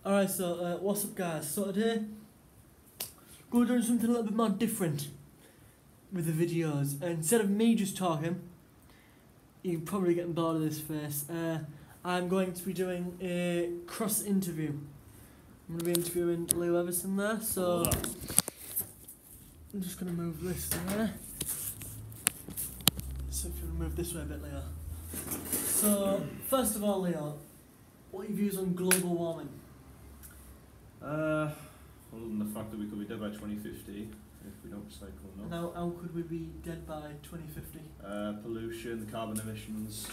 Alright, so what's up guys? So today, we're doing something a little bit more different with the videos. Instead of me just talking, you're probably getting bored of this face, I'm going to be doing a cross interview. I'm going to be interviewing Leo Evison there, so I'm just going to move this there. So if you want to move this way a bit, Leo. So, first of all, Leo, what are your views on global warming? Other than the fact that we could be dead by 2050 if we don't recycle enough. Now, how could we be dead by 2050? Pollution, the carbon emissions,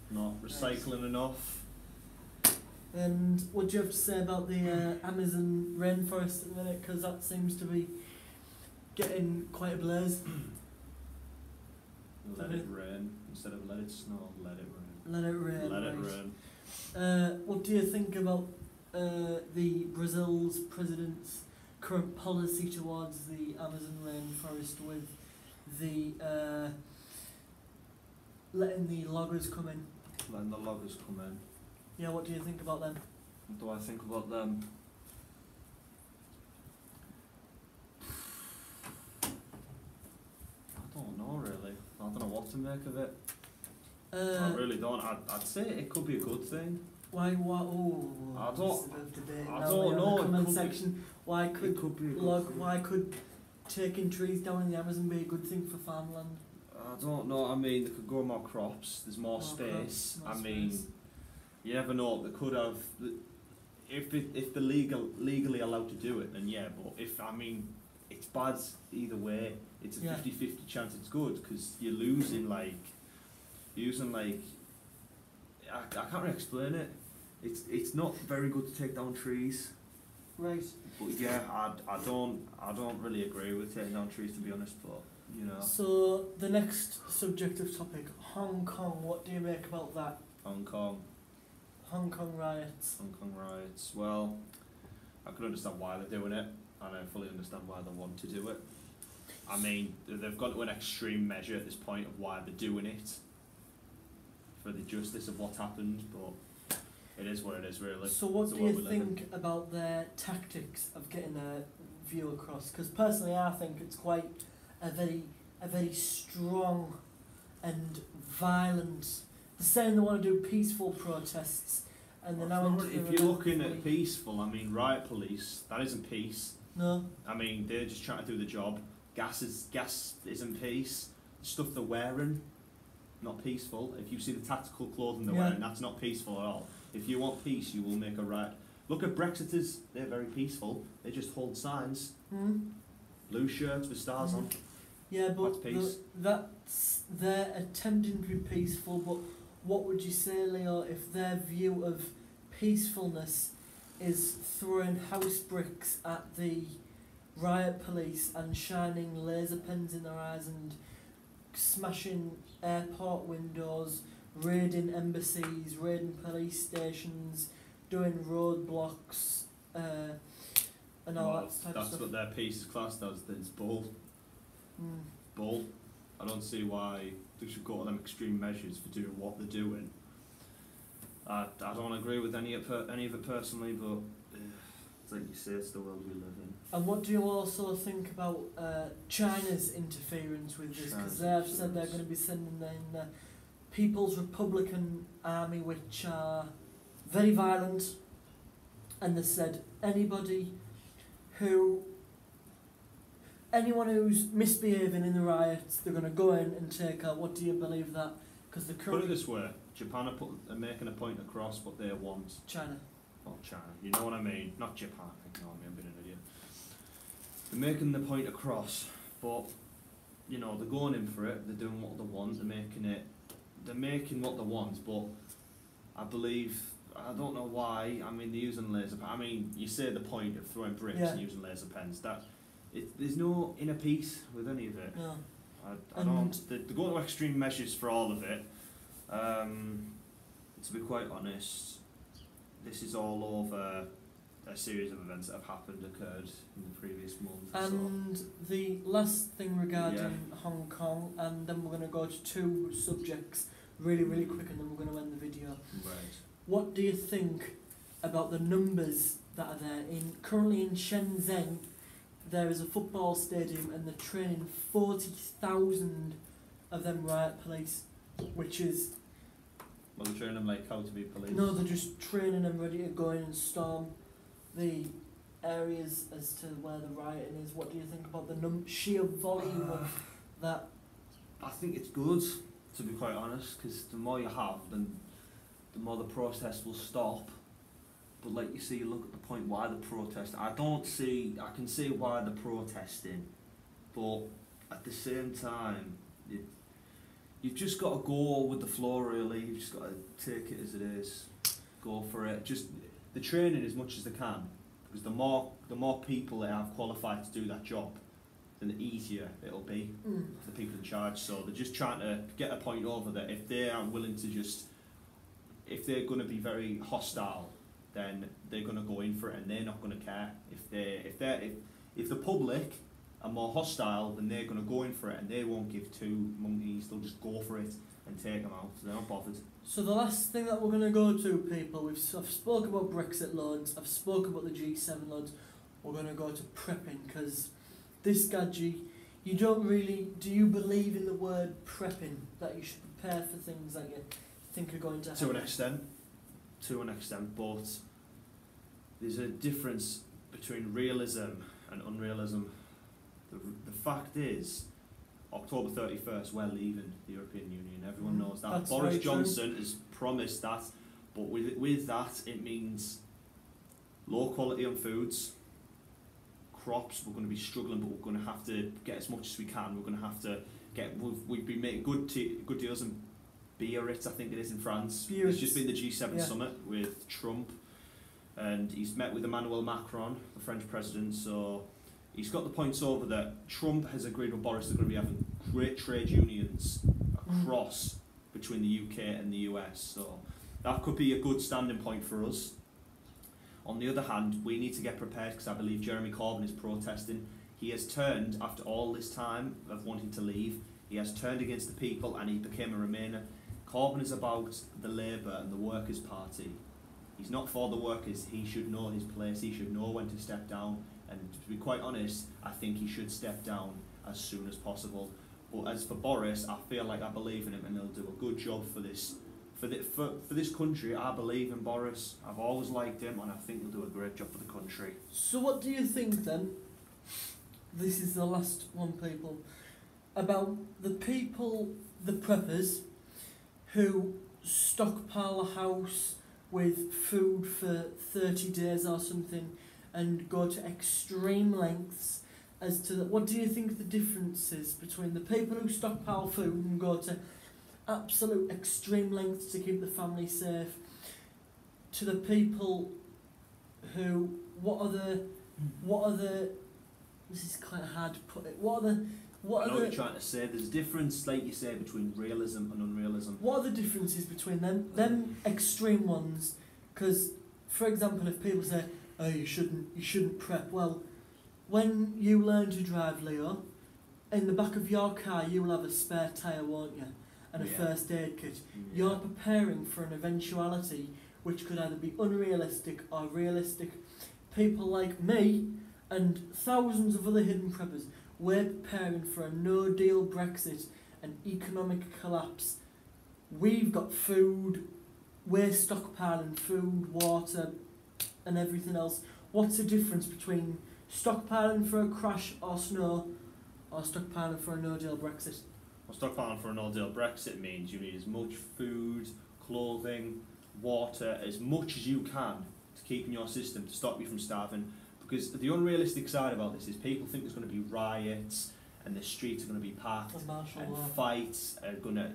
not recycling enough. And what do you have to say about the Amazon rainforest at the minute? Because that seems to be getting quite ablaze. Let it rain instead of let it snow. Let it rain. Let it rain. Let it right. rain. What do you think about the Brazil's president's current policy towards the Amazon rainforest with the letting the loggers come in? Letting the loggers come in. Yeah, what do you think about them? What do I think about them? I don't know really. I don't know what to make of it. I really don't. I'd say it could be a good thing. Why? Oh, I don't In know. the comment section, why could taking trees down in the Amazon be a good thing for farmland? I don't know. I mean, they could grow more crops. There's more space. More mean, space. You never know. They could have. If they're legally allowed to do it, then yeah. But it's bad either way. It's a 50-50 chance it's good because you're losing I can't really explain it. It's not very good to take down trees. Right. But yeah, I don't really agree with taking down trees, to be honest. But you know. So the next subjective topic, Hong Kong. What do you make about that? Hong Kong riots. Hong Kong riots. Well, I can understand why they're doing it, and I fully understand why they want to do it. I mean, they've gone to an extreme measure at this point of why they're doing it, for the justice of what's happened, but it is what it is, really. So what do you think about their tactics of getting a view across? Because personally I think it's quite a very strong and violent. They're saying they want to do peaceful protests, and they're now if you're looking at peaceful, I mean, riot police, that isn't peace. No. I mean, they're just trying to do the job. Gas isn't peace. Stuff they're wearing, not peaceful. If you see the tactical clothing they're wearing, that's not peaceful at all. If you want peace, you will make a riot. Look at Brexiters, they're very peaceful. They just hold signs. Blue shirts with stars on. Yeah, but that's peace. they're attempting to be peaceful, but what would you say, Leo, if their view of peacefulness is throwing house bricks at the riot police and shining laser pens in their eyes and smashing airport windows, raiding embassies, raiding police stations, doing roadblocks, and all that type of stuff? That's what their peace is classed as. It's bold. Bold. I don't see why they should go to them extreme measures for doing what they're doing. I don't agree with any of it personally, but it's like you say, it's the world we live in. And what do you also think about China's interference with this? Because they've said they're going to be sending in the People's Republican Army, which are very violent, and they said anyone who's misbehaving in the riots, they're going to go in and take out. What do you believe that? Because the Put it this way, Japan are making a point across what they want. China. Not China, you know what I mean? Not Japan, ignore me, I'm being an idiot. They're making the point across, but, you know, they're going in for it, they're doing what they want, they're making what they want, but I don't know why, I mean, they're using laser pens. I mean, you say the point of throwing bricks and using laser pens, there's no inner peace with any of it. No. I don't, they're going to extreme measures for all of it. To be quite honest, this is all over a series of events that have occurred in the previous month. And the last thing regarding Hong Kong, and then we're going to go to two subjects really quick, and then we're going to end the video. Right. What do you think about the numbers that are there. Currently in Shenzhen, there is a football stadium and they're training 40,000 of them riot police, which is... Well, they're training them like how to be police. No, they're just training them ready to go in and storm the areas as to where the rioting is. What do you think about the sheer volume of that? I think it's good, to be quite honest, because the more you have, then the more the protest will stop. But like you see, you look at the point why the protest. I can see why they're protesting, but at the same time, you've just got to go with the flow. Really, you've just got to take it as it is. Go for it. Just the training as much as they can, because the more people that have qualified to do that job, then the easier it'll be for the people in charge. So they're just trying to get a point over that if they aren't willing to if they're going to be very hostile, then they're going to go in for it and they're not going to care. If the public are more hostile, then they're going to go in for it and they won't give two monkeys. They'll just go for it and take them out. They're not bothered. So the last thing that we're going to go to, people, I've spoke about Brexit loads, I've spoken about the G7 loads. We're going to go to prepping, because this Gadji, do you believe in the word prepping, that you should prepare for things that you think are going to happen? To an extent, but there's a difference between realism and unrealism. The fact is, October 31st, we're leaving the European Union. Everyone knows that. That's Boris Johnson has promised that, but with that, it means low quality on foods, crops. We're going to be struggling, but we're going to have to get as much as we can. We're going to have to get. We've been making good deals in Biarritz, I think it is, in France. Biarritz. It's just been the G7 summit with Trump, and he's met with Emmanuel Macron, the French president. So he's got the points over that Trump has agreed with Boris they're going to be having great trade unions across between the UK and the US. So that could be a good standing point for us. On the other hand, we need to get prepared, because I believe Jeremy Corbyn is protesting. He has turned, after all this time of wanting to leave, he has turned against the people and he became a Remainer. Corbyn is about the Labour and the Workers' Party. He's not for the workers. He should know his place. He should know when to step down. And to be quite honest, I think he should step down as soon as possible. But as for Boris, I feel like I believe in him and he'll do a good job for this. For this country, I believe in Boris. I've always liked him and I think he'll do a great job for the country. So what do you think then, this is the last one, people, about the people, the preppers, who stockpile a house with food for 30 days or something and go to extreme lengths as to what do you think the difference is between the people who stockpile food and go to absolute extreme lengths to keep the family safe, to the people who, what are the this is quite hard to put it, I know what you're trying to say. There's a difference, like you say, between realism and unrealism. What are the differences between them extreme ones? Because, for example, if people say, "Oh, you shouldn't prep," well, when you learn to drive, Leo, in the back of your car you will have a spare tyre, won't you? And a first aid kit. Yeah. You're preparing for an eventuality which could either be unrealistic or realistic. People like me and thousands of other hidden preppers, we're preparing for a no-deal Brexit and economic collapse. We've got food, we're stockpiling food, water and everything else. What's the difference between stockpiling for a crash or snow or stockpiling for a no-deal Brexit? Well, stockpiling for a no-deal Brexit means you need as much food, clothing, water, as much as you can to keep in your system to stop you from starving. Because the unrealistic side about this is people think there's going to be riots and the streets are going to be packed and fights are going to...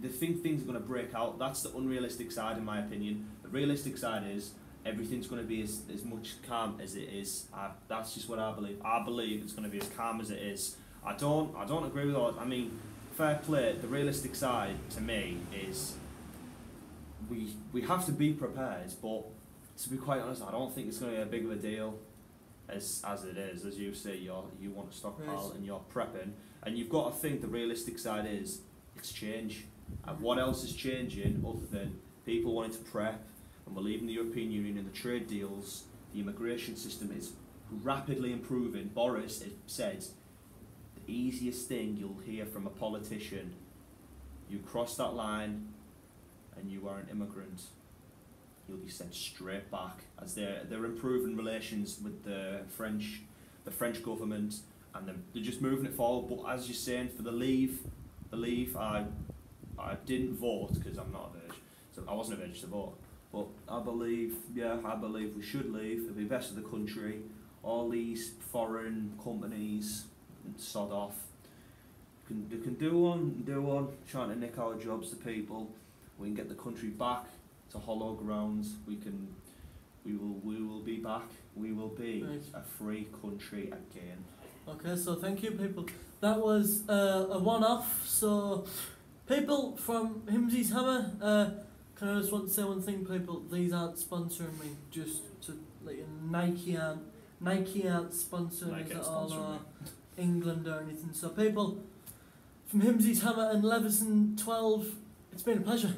They think things are going to break out. That's the unrealistic side, in my opinion. The realistic side is everything's going to be as much calm as it is. That's just what I believe. I believe it's going to be as calm as it is. I don't agree with all that. I mean, fair play, the realistic side to me is we have to be prepared, but to be quite honest, I don't think it's going to be a big of a deal as it is. As you say, you want to stockpile and you're prepping, and you've got to think the realistic side is it's change. And what else is changing other than people wanting to prep, and we're leaving the European Union and the trade deals, the immigration system is rapidly improving. Boris said the easiest thing you'll hear from a politician: you cross that line and you are an immigrant, you'll be sent straight back. As they're improving relations with the French government, and they're just moving it forward. But as you're saying, for the Leave, I didn't vote because I'm not of age, so I wasn't of age to vote. But I believe we should leave. It'll be best for the country. All these foreign companies, sod off. They can do on trying to nick our jobs to people. We can get the country back to hollow grounds. We will be back. We will be a free country again. Okay, so thank you, people. That was a one-off. So, people from Himsy's Hammer, can I just want to say one thing, people? These aren't sponsoring me. Just to let you know, Nike aren't sponsoring us at all, or England or anything. So, people from Himsy's Hammer and Levison 12, it's been a pleasure.